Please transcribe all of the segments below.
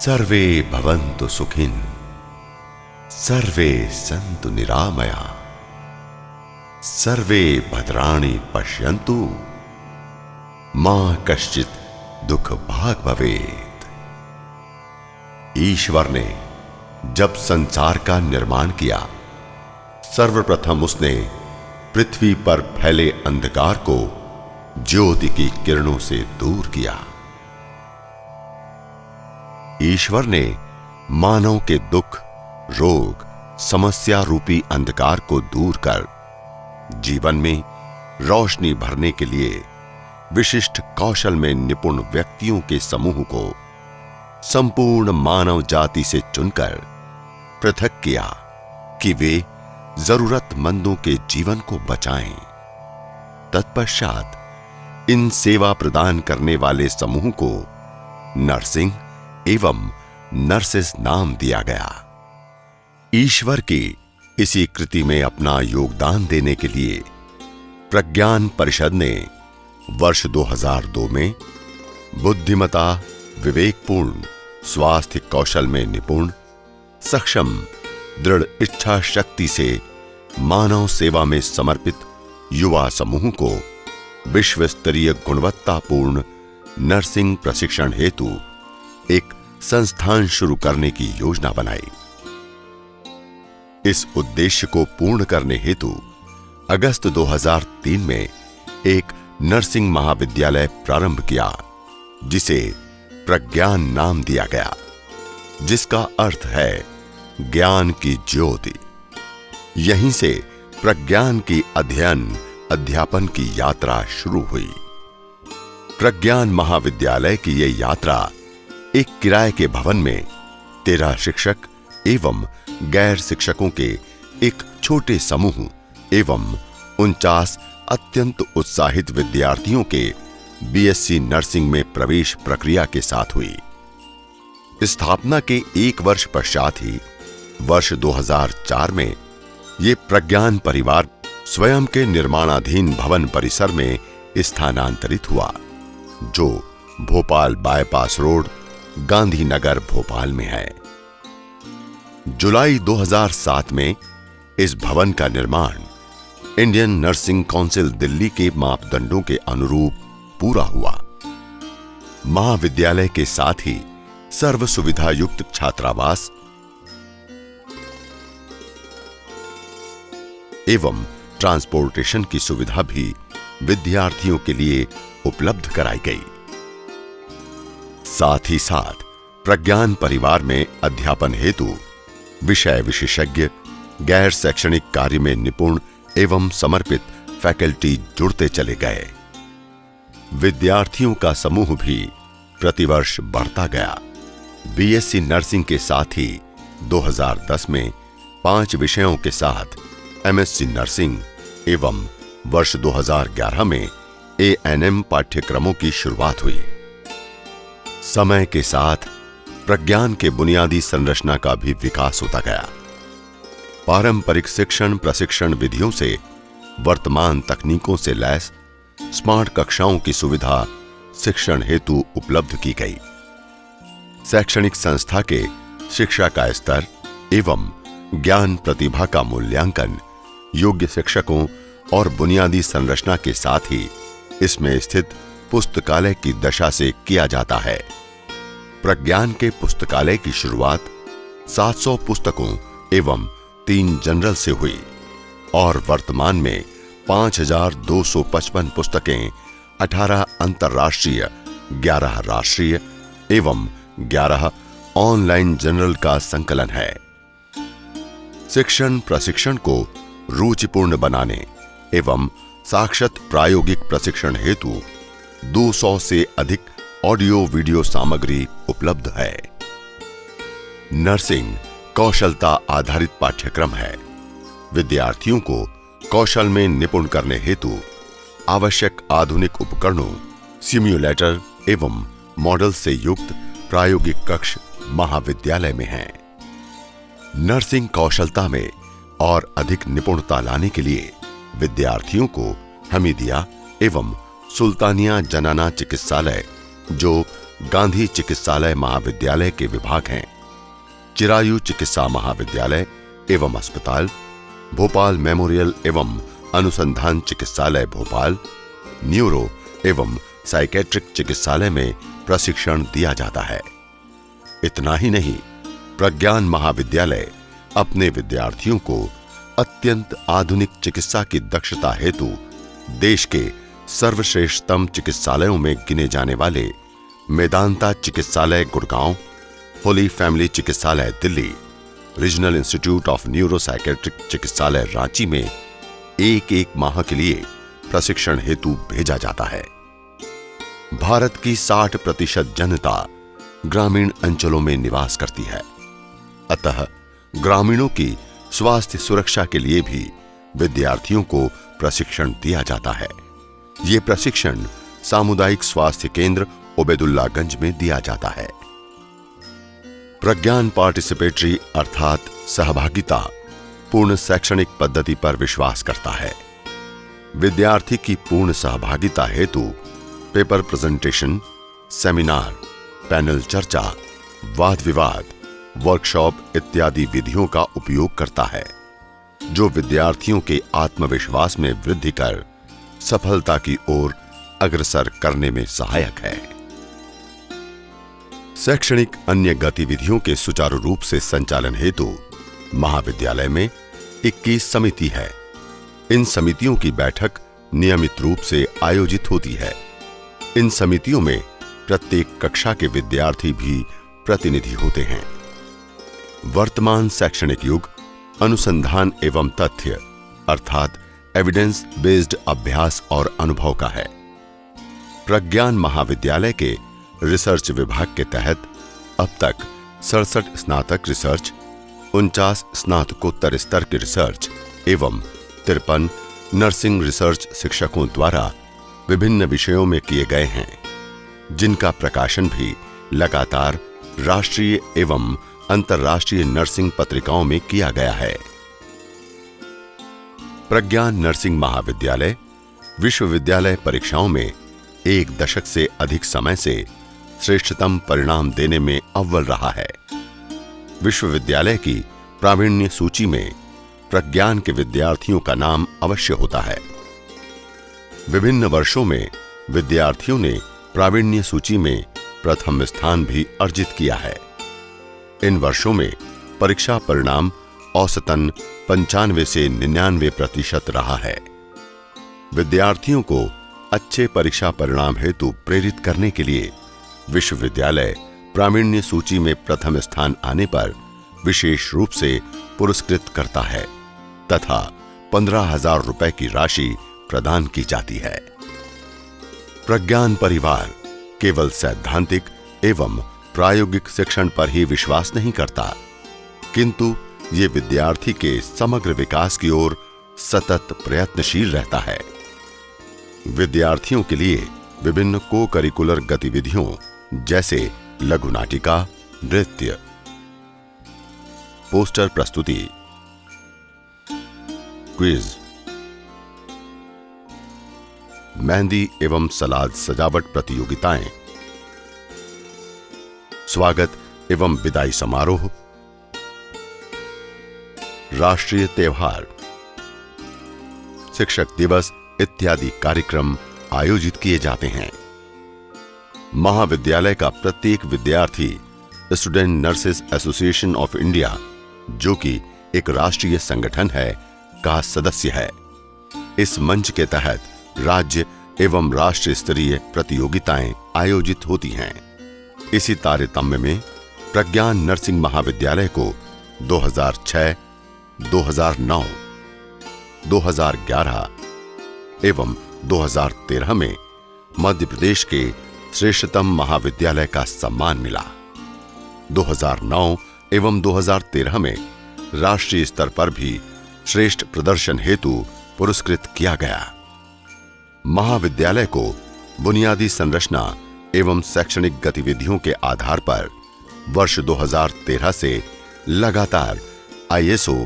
सर्वे भवन्तु सुखिन सर्वे सन्तु निरामया सर्वे भद्राणि पश्यन्तु मा कश्चित् दुख भाग भवेत्। ईश्वर ने जब संसार का निर्माण किया, सर्वप्रथम उसने पृथ्वी पर फैले अंधकार को ज्योति की किरणों से दूर किया। ईश्वर ने मानव के दुख, रोग, समस्या रूपी अंधकार को दूर कर जीवन में रोशनी भरने के लिए विशिष्ट कौशल में निपुण व्यक्तियों के समूह को संपूर्ण मानव जाति से चुनकर पृथक किया कि वे जरूरतमंदों के जीवन को बचाएं। तत्पश्चात इन सेवा प्रदान करने वाले समूह को नर्सिंग एवं नर्सेस नाम दिया गया। ईश्वर की इसी कृति में अपना योगदान देने के लिए प्रज्ञान परिषद ने वर्ष 2002 में बुद्धिमता, विवेकपूर्ण, स्वास्थ्य कौशल में निपुण, सक्षम, दृढ़ इच्छा शक्ति से मानव सेवा में समर्पित युवा समूह को विश्व स्तरीय गुणवत्तापूर्ण नर्सिंग प्रशिक्षण हेतु एक संस्थान शुरू करने की योजना बनाई। इस उद्देश्य को पूर्ण करने हेतु अगस्त 2003 में एक नर्सिंग महाविद्यालय प्रारंभ किया, जिसे प्रज्ञान नाम दिया गया, जिसका अर्थ है ज्ञान की ज्योति। यहीं से प्रज्ञान की अध्ययन अध्यापन की यात्रा शुरू हुई। प्रज्ञान महाविद्यालय की यह यात्रा एक किराए के भवन में 13 शिक्षक एवं गैर शिक्षकों के एक छोटे समूह एवं 49 अत्यंत उत्साहित विद्यार्थियों के बीएससी नर्सिंग में प्रवेश प्रक्रिया के साथ हुई। स्थापना के 1 वर्ष पश्चात ही वर्ष 2004 में ये प्रज्ञान परिवार स्वयं के निर्माणाधीन भवन परिसर में स्थानांतरित हुआ, जो भोपाल बाईपास रोड, गांधीनगर, भोपाल में है। जुलाई 2007 में इस भवन का निर्माण इंडियन नर्सिंग काउंसिल दिल्ली के मापदंडों के अनुरूप पूरा हुआ। महाविद्यालय के साथ ही सर्व सुविधा युक्त छात्रावास एवं ट्रांसपोर्टेशन की सुविधा भी विद्यार्थियों के लिए उपलब्ध कराई गई। साथ ही साथ प्रज्ञान परिवार में अध्यापन हेतु विषय विशेषज्ञ, गैर शैक्षणिक कार्य में निपुण एवं समर्पित फैकल्टी जुड़ते चले गए। विद्यार्थियों का समूह भी प्रतिवर्ष बढ़ता गया। बीएससी नर्सिंग के साथ ही 2010 में 5 विषयों के साथ एमएससी नर्सिंग एवं वर्ष 2011 में एएनएम पाठ्यक्रमों की शुरुआत हुई। समय के साथ प्रज्ञान के बुनियादी संरचना का भी विकास होता गया। पारंपरिक शिक्षण प्रशिक्षण विधियों से वर्तमान तकनीकों से लैस स्मार्ट कक्षाओं की सुविधा शिक्षण हेतु उपलब्ध की गई। शैक्षणिक संस्था के शिक्षा का स्तर एवं ज्ञान प्रतिभा का मूल्यांकन योग्य शिक्षकों और बुनियादी संरचना के साथ ही इसमें स्थित पुस्तकालय की दशा से किया जाता है। प्रज्ञान के पुस्तकालय की शुरुआत 700 पुस्तकों एवं 3 जनरल से हुई और वर्तमान में 5255 पुस्तकें 18 अंतर्राष्ट्रीय, 11 राष्ट्रीय एवं 11 ऑनलाइन जनरल का संकलन है। शिक्षण प्रशिक्षण को रुचिपूर्ण बनाने एवं साक्षात प्रायोगिक प्रशिक्षण हेतु 200 से अधिक ऑडियो वीडियो सामग्री उपलब्ध है। नर्सिंग कौशलता आधारित पाठ्यक्रम है। विद्यार्थियों को कौशल में निपुण करने हेतु आवश्यक आधुनिक उपकरणों, सिम्युलेटर एवं मॉडल से युक्त प्रायोगिक कक्ष महाविद्यालय में हैं। नर्सिंग कौशलता में और अधिक निपुणता लाने के लिए विद्यार्थियों को हमीदिया एवं सुल्तानिया जनाना चिकित्सालय, जो गांधी चिकित्सालय महाविद्यालय के विभाग हैं चिरायु चिकित्सा महाविद्यालय एवं अस्पताल, भोपाल मेमोरियल एवं अनुसंधान चिकित्सालय भोपाल, न्यूरो एवं साइकेट्रिक चिकित्सालय में प्रशिक्षण दिया जाता है। इतना ही नहीं, प्रज्ञान महाविद्यालय अपने विद्यार्थियों को अत्यंत आधुनिक चिकित्सा की दक्षता हेतु देश के सर्वश्रेष्ठतम चिकित्सालयों में गिने जाने वाले मेदांता चिकित्सालय गुड़गांव, होली फैमिली चिकित्सालय Delhi, regional institute of neuro psychiatric चिकित्सालय रांची में एक माह के लिए प्रशिक्षण हेतु भेजा जाता है। भारत की 60% जनता ग्रामीण अंचलों में निवास करती है, अतः ग्रामीणों की स्वास्थ्य सुरक्षा के लिए भी विद्यार्थियों को प्रशिक्षण दिया जाता है। ये प्रशिक्षण सामुदायिक स्वास्थ्य केंद्र उबैदुल्लागंज में दिया जाता है। प्रज्ञान पार्टिसिपेटरी अर्थात सहभागिता पूर्ण शैक्षणिक पद्धति पर विश्वास करता है। विद्यार्थी की पूर्ण सहभागिता हेतु पेपर प्रेजेंटेशन, सेमिनार, पैनल चर्चा, वाद विवाद, वर्कशॉप इत्यादि विधियों का उपयोग करता है, जो विद्यार्थियों के आत्मविश्वास में वृद्धि कर सफलता की ओर अग्रसर करने में सहायक है। शैक्षणिक अन्य गतिविधियों के सुचारू रूप से संचालन हेतु महाविद्यालय में 21 समिति है। इन समितियों की बैठक नियमित रूप से आयोजित होती है। इन समितियों में प्रत्येक कक्षा के विद्यार्थी भी प्रतिनिधि होते हैं। वर्तमान शैक्षणिक युग अनुसंधान एवं तथ्य अर्थात एविडेंस बेस्ड अभ्यास और अनुभव का है। प्रज्ञान महाविद्यालय के रिसर्च विभाग के तहत अब तक 67 स्नातक रिसर्च, 49 स्नातकोत्तर स्तर की रिसर्च एवं 53 नर्सिंग रिसर्च शिक्षकों द्वारा विभिन्न विषयों में किए गए हैं, जिनका प्रकाशन भी लगातार राष्ट्रीय एवं अंतर्राष्ट्रीय नर्सिंग पत्रिकाओं में किया गया है। प्रज्ञान नर्सिंग महाविद्यालय विश्वविद्यालय परीक्षाओं में 1 दशक से अधिक समय से श्रेष्ठतम परिणाम देने में अव्वल रहा है। विश्वविद्यालय की प्रावीण्य सूची में प्रज्ञान के विद्यार्थियों का नाम अवश्य होता है। विभिन्न वर्षों में विद्यार्थियों ने प्रावीण्य सूची में प्रथम स्थान भी अर्जित किया है। इन वर्षों में परीक्षा परिणाम औसतन 95 से 99% रहा है। विद्यार्थियों को अच्छे परीक्षा परिणाम हेतु प्रेरित करने के लिए विश्वविद्यालय प्रावीण्य सूची में प्रथम स्थान आने पर विशेष रूप से पुरस्कृत करता है तथा 15,000 रुपए की राशि प्रदान की जाती है। प्रज्ञान परिवार केवल सैद्धांतिक एवं प्रायोगिक शिक्षण पर ही विश्वास नहीं करता, किंतु ये विद्यार्थी के समग्र विकास की ओर सतत प्रयत्नशील रहता है। विद्यार्थियों के लिए विभिन्न को करिकुलर गतिविधियों जैसे लघु नाटिका, नृत्य, पोस्टर प्रस्तुति, क्विज, मेहंदी एवं सलाद सजावट प्रतियोगिताएं, स्वागत एवं विदाई समारोह, राष्ट्रीय त्योहार, शिक्षक दिवस इत्यादि कार्यक्रम आयोजित किए जाते हैं। महाविद्यालय का प्रत्येक विद्यार्थी student nurses association of India, जो कि एक राष्ट्रीय संगठन है, का सदस्य है। इस मंच के तहत राज्य एवं राष्ट्रीय स्तरीय प्रतियोगिताएं आयोजित होती हैं। इसी तारतम्य में प्रज्ञान नर्सिंग महाविद्यालय को 2006, 2009, 2011 एवं 2013 में मध्य प्रदेश के श्रेष्ठतम महाविद्यालय का सम्मान मिला। 2009 एवं 2013 में राष्ट्रीय स्तर पर भी श्रेष्ठ प्रदर्शन हेतु पुरस्कृत किया गया। महाविद्यालय को बुनियादी संरचना एवं शैक्षणिक गतिविधियों के आधार पर वर्ष 2013 से लगातार ISO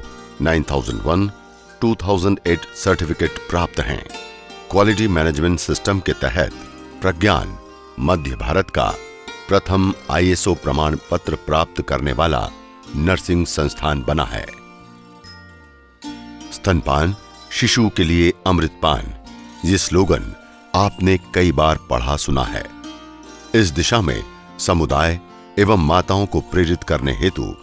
9001, 2008 सर्टिफिकेट प्राप्त हैं। क्वालिटी मैनेजमेंट सिस्टम के तहत प्रज्ञान मध्य भारत का प्रथम ISO प्रमाण पत्र प्राप्त करने वाला नर्सिंग संस्थान बना है। स्तनपान शिशु के लिए अमृतपान, ये स्लोगन आपने कई बार पढ़ा सुना है। इस दिशा में समुदाय एवं माताओं को प्रेरित करने हेतु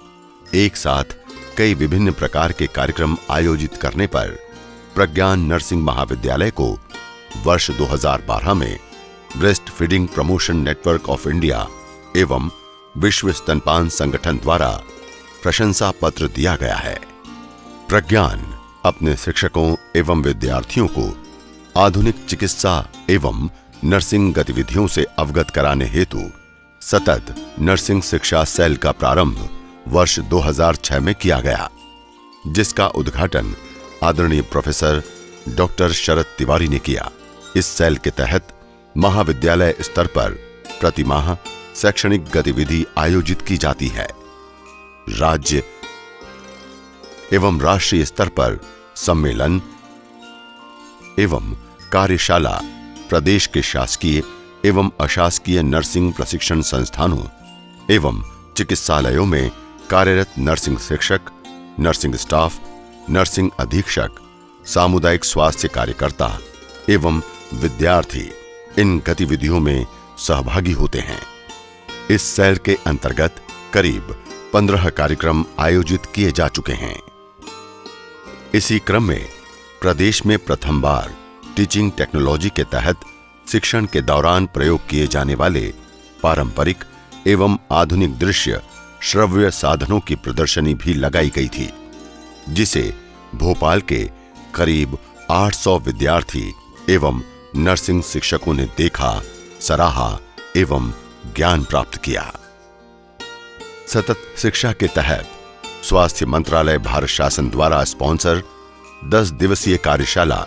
एक साथ कई विभिन्न प्रकार के कार्यक्रम आयोजित करने पर प्रज्ञान नर्सिंग महाविद्यालय को वर्ष 2012 में breast feeding promotion network of India एवं विश्व स्तनपान संगठन द्वारा प्रशंसा पत्र दिया गया है। प्रज्ञान अपने शिक्षकों एवं विद्यार्थियों को आधुनिक चिकित्सा एवं नर्सिंग गतिविधियों से अवगत कराने हेतु सतत नर्सिंग शिक्षा सेल का प्रारंभ वर्ष 2006 में किया गया, जिसका उद्घाटन आदरणीय प्रोफेसर डॉक्टर शरद तिवारी ने किया। इस सेल के तहत महाविद्यालय स्तर पर प्रतिमाह शैक्षणिक गतिविधि आयोजित की जाती है। राज्य एवं राष्ट्रीय स्तर पर सम्मेलन एवं कार्यशाला प्रदेश के शासकीय एवं अशासकीय नर्सिंग प्रशिक्षण संस्थानों एवं चिकित्सालयों में कार्यरत नर्सिंग शिक्षक, नर्सिंग स्टाफ, नर्सिंग अधीक्षक, सामुदायिक स्वास्थ्य कार्यकर्ता एवं विद्यार्थी इन गतिविधियों में सहभागी होते हैं। इस सेल के अंतर्गत करीब 15 कार्यक्रम आयोजित किए जा चुके हैं। इसी क्रम में प्रदेश में प्रथम बार टीचिंग टेक्नोलॉजी के तहत शिक्षण के दौरान प्रयोग किए जाने वाले पारंपरिक एवं आधुनिक दृश्य श्रव्य साधनों की प्रदर्शनी भी लगाई गई थी, जिसे भोपाल के करीब 800 विद्यार्थी एवं नर्सिंग शिक्षकों ने देखा, सराहा एवं ज्ञान प्राप्त किया। सतत शिक्षा के तहत स्वास्थ्य मंत्रालय भारत शासन द्वारा स्पॉन्सर 10 दिवसीय कार्यशाला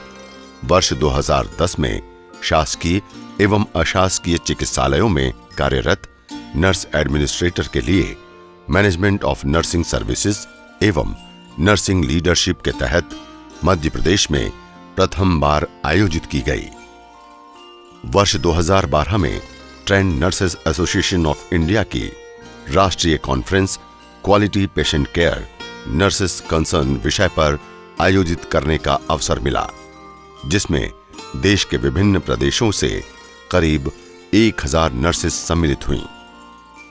वर्ष 2010 में शासकीय एवं अशासकीय चिकित्सालयों में कार्यरत नर्स एडमिनिस्ट्रेटर के लिए मैनेजमेंट ऑफ नर्सिंग सर्विसेज एवं नर्सिंग लीडरशिप के तहत मध्य प्रदेश में प्रथम बार आयोजित की गई। वर्ष 2012 में trend nurses association of India की राष्ट्रीय conference quality patient care nurses concern विषय पर आयोजित करने का अवसर मिला, जिसमें देश के विभिन्न प्रदेशों से करीब 1000 नर्सेस सम्मिलित हुईं।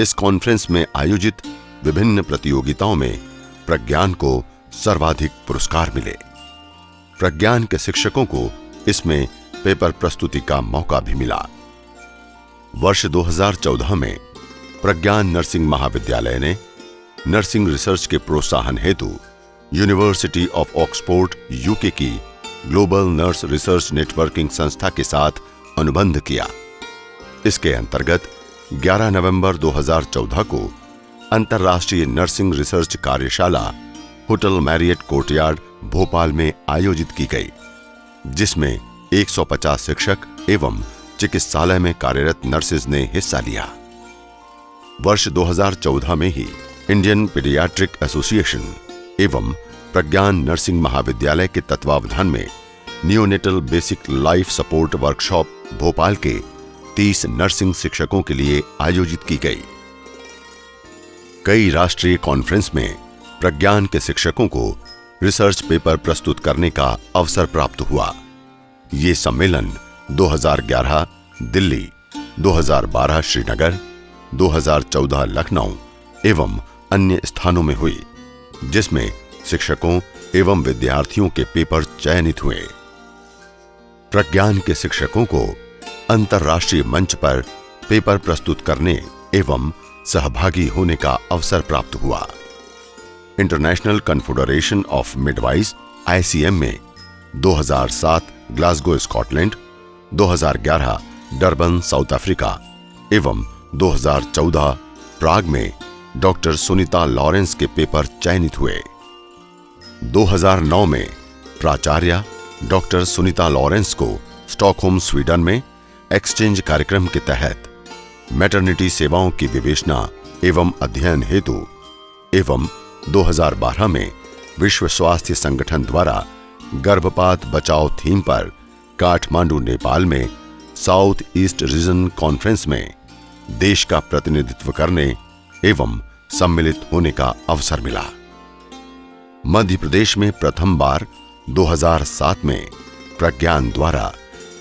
इस कॉन्फ्रेंस में आयोजित विभिन्न प्रतियोगिताओं में प्रज्ञान को सर्वाधिक पुरस्कार मिले। प्रज्ञान के शिक्षकों को इसमें पेपर प्रस्तुति का मौका भी मिला। वर्ष 2014 में प्रज्ञान नर्सिंग महाविद्यालय ने नर्सिंग रिसर्च के प्रोत्साहन हेतु यूनिवर्सिटी ऑफ ऑक्सफोर्ड यूके की ग्लोबल नर्स रिसर्च नेटवर्किंग संस्था के साथ अनुबंध किया। इसके अंतर्गत 11 नवंबर 2014 को अंतर्राष्ट्रीय नर्सिंग रिसर्च कार्यशाला होटल मैरियट कोर्टयार्ड भोपाल में आयोजित की गई, जिसमें 150 शिक्षक एवं चिकित्सालय में कार्यरत नर्सेज ने हिस्सा लिया। वर्ष 2014 में ही इंडियन पीडियाट्रिक एसोसिएशन एवं प्रज्ञान नर्सिंग महाविद्यालय के तत्वावधान में neonatal basic life support workshop Bhopal के 30 नर्सिंग शिक्षकों के लिए आयोजित की गई। कई राष्ट्रीय कॉन्फ्रेंस में प्रज्ञान के शिक्षकों को रिसर्च पेपर प्रस्तुत करने का अवसर प्राप्त हुआ। ये सम्मेलन 2011 दिल्ली, 2012 श्रीनगर, 2014 लखनऊ एवं अन्य स्थानों में हुई, जिसमें शिक्षकों एवं विद्यार्थियों के पेपर चयनित हुए। प्रज्ञान के शिक्षकों को अंतर्राष्ट्रीय मंच पर पेपर प्रस्तुत करने एवं सहभागी होने का अवसर प्राप्त हुआ। इंटरनेशनल कन्फेडरेशन ऑफ मिडवाइज ICM में 2007 Glasgow Scotland, 2011 Durban south Africa एवं 2014 प्राग में डॉक्टर सुनीता लॉरेंस के पेपर चयनित हुए। 2009 में प्राचार्य डॉक्टर सुनीता लॉरेंस को स्टॉकहोम स्वीडन में एक्सचेंज कार्यक्रम के तहत मैटरनिटी सेवाओं की विवेचना एवं अध्ययन हेतु एवं 2012 में विश्व स्वास्थ्य संगठन द्वारा गर्भपात बचाओ थीम पर काठमांडू नेपाल में साउथ ईस्ट रीजन कॉन्फ्रेंस में देश का प्रतिनिधित्व करने एवं सम्मिलित होने का अवसर मिला। मध्य प्रदेश में प्रथम बार 2007 में प्रज्ञान द्वारा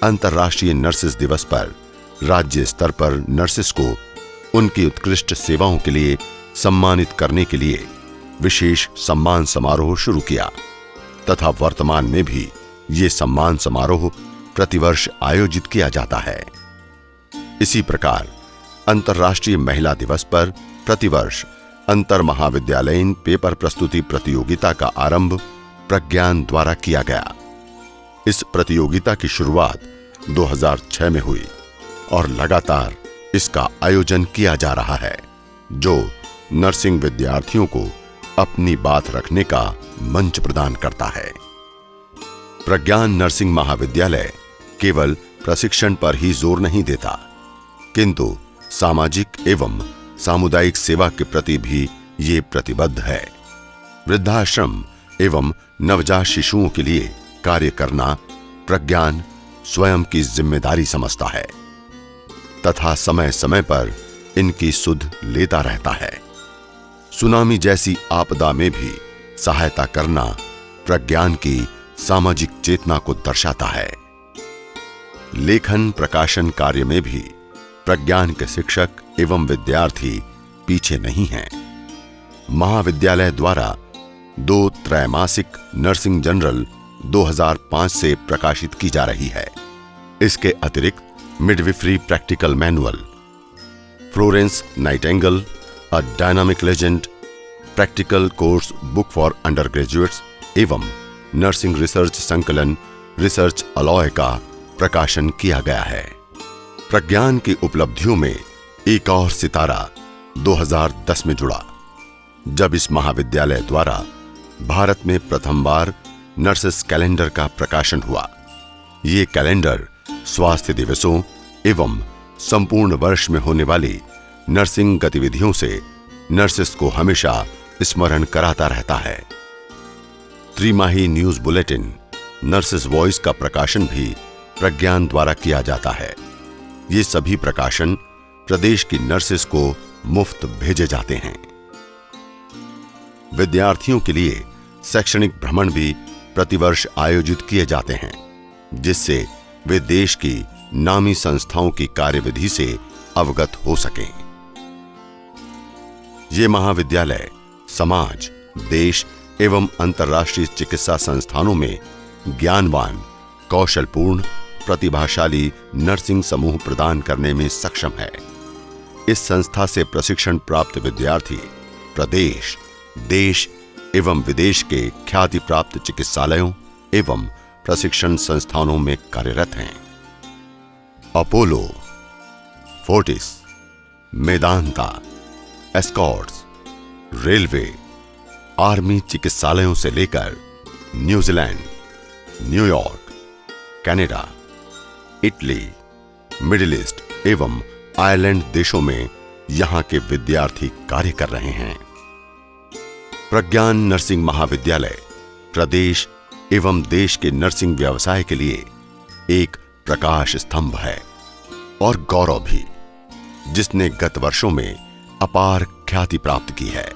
अंतर्राष्ट्रीय नर्सेस दिवस पर राज्य स्तर पर नर्सेस को उनकी उत्कृष्ट सेवाओं के लिए सम्मानित करने के लिए विशेष सम्मान समारोह शुरू किया तथा वर्तमान में भी ये सम्मान समारोह प्रतिवर्ष आयोजित किया जाता है। इसी प्रकार अंतर्राष्ट्रीय महिला दिवस पर प्रतिवर्ष अंतर महाविद्यालयीन पेपर प्रस्तुति प्रतियोगिता का आरंभ प्रज्ञान द्वारा किया गया। इस प्रतियोगिता की शुरुआत 2006 में हुई और लगातार इसका आयोजन किया जा रहा है, जो नर्सिंग विद्यार्थियों को अपनी बात रखने का मंच प्रदान करता है। प्रज्ञान नर्सिंग महाविद्यालय केवल प्रशिक्षण पर ही जोर नहीं देता, किंतु सामाजिक एवं सामुदायिक सेवा के प्रति भी ये प्रतिबद्ध है। वृद्धाश्रम एवं नवजात शिशुओं के लिए कार्य करना प्रज्ञान स्वयं की जिम्मेदारी समझता है तथा समय समय पर इनकी सुध लेता रहता है। सुनामी जैसी आपदा में भी सहायता करना प्रज्ञान की सामाजिक चेतना को दर्शाता है। लेखन प्रकाशन कार्य में भी प्रज्ञान के शिक्षक एवं विद्यार्थी पीछे नहीं हैं। महाविद्यालय द्वारा 2 त्रैमासिक नर्सिंग जर्नल 2005 से प्रकाशित की जा रही है। इसके अतिरिक्त midwifery practical manual, Florence Nightingale a dynamic legend, practical course book for undergraduates एवं नर्सिंग रिसर्च संकलन रिसर्च अलॉय का प्रकाशन किया गया है। प्रज्ञान की उपलब्धियों में एक और सितारा 2010 में जुड़ा, जब इस महाविद्यालय द्वारा भारत में प्रथम बार नर्सेस कैलेंडर का प्रकाशन हुआ। ये कैलेंडर स्वास्थ्य दिवसों एवं संपूर्ण वर्ष में होने वाली नर्सिंग गतिविधियों से नर्सेस को हमेशा स्मरण कराता रहता है। त्रिमाही न्यूज बुलेटिन नर्सेस वॉइस का प्रकाशन भी प्रज्ञान द्वारा किया जाता है। ये सभी प्रकाशन प्रदेश की नर्सेस को मुफ्त भेजे जाते हैं। विद्यार्थियों के लिए शैक्षणिक भ्रमण भी प्रतिवर्ष आयोजित किए जाते हैं, जिससे वे देश की नामी संस्थाओं की कार्यविधि से अवगत हो सकें। ये महाविद्यालय समाज, देश एवं अंतर्राष्ट्रीय चिकित्सा संस्थानों में ज्ञानवान, कौशलपूर्ण, प्रतिभाशाली नर्सिंग समूह प्रदान करने में सक्षम है। इस संस्था से प्रशिक्षण प्राप्त विद्यार्थी प्रदेश, देश एवं विदेश के ख्याति प्राप्त चिकित्सालयों एवं प्रशिक्षण संस्थानों में कार्यरत हैं। Apollo, Fortis, Medanta, Escorts, railway, army चिकित्सालयों से लेकर New Zealand, New York, Canada, Italy, middle east एवं आयरलैंड देशों में यहां के विद्यार्थी कार्य कर रहे हैं। प्रज्ञान नर्सिंग महाविद्यालय प्रदेश एवं देश के नर्सिंग व्यवसाय के लिए एक प्रकाश स्तंभ है और गौरव भी, जिसने गत वर्षों में अपार ख्याति प्राप्त की है,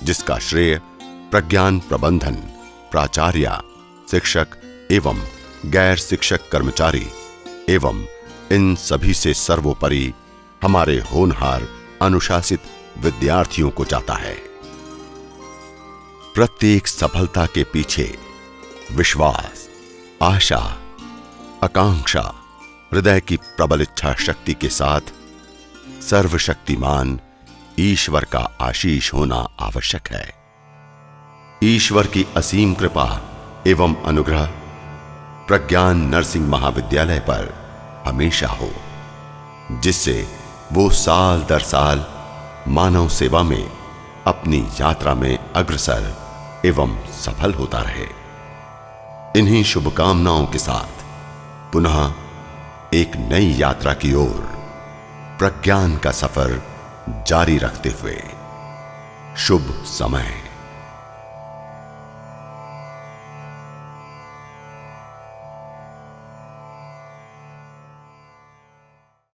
जिसका श्रेय प्रज्ञान प्रबंधन, प्राचार्य, शिक्षक एवं गैर शिक्षक कर्मचारी एवं इन सभी से सर्वोपरि हमारे होनहार अनुशासित विद्यार्थियों को जाता है। प्रत्येक सफलता के पीछे विश्वास, आशा, आकांक्षा, हृदय की प्रबल इच्छा शक्ति के साथ सर्वशक्तिमान ईश्वर का आशीष होना आवश्यक है। ईश्वर की असीम कृपा एवं अनुग्रह प्रज्ञान नर्सिंग महाविद्यालय पर हमेशा हो, जिससे वो साल दर साल मानव सेवा में अपनी यात्रा में अग्रसर एवं सफल होता रहे। इन्हीं शुभकामनाओं के साथ पुनः एक नई यात्रा की ओर प्रज्ञान का सफर जारी रखते हुए शुभ समय।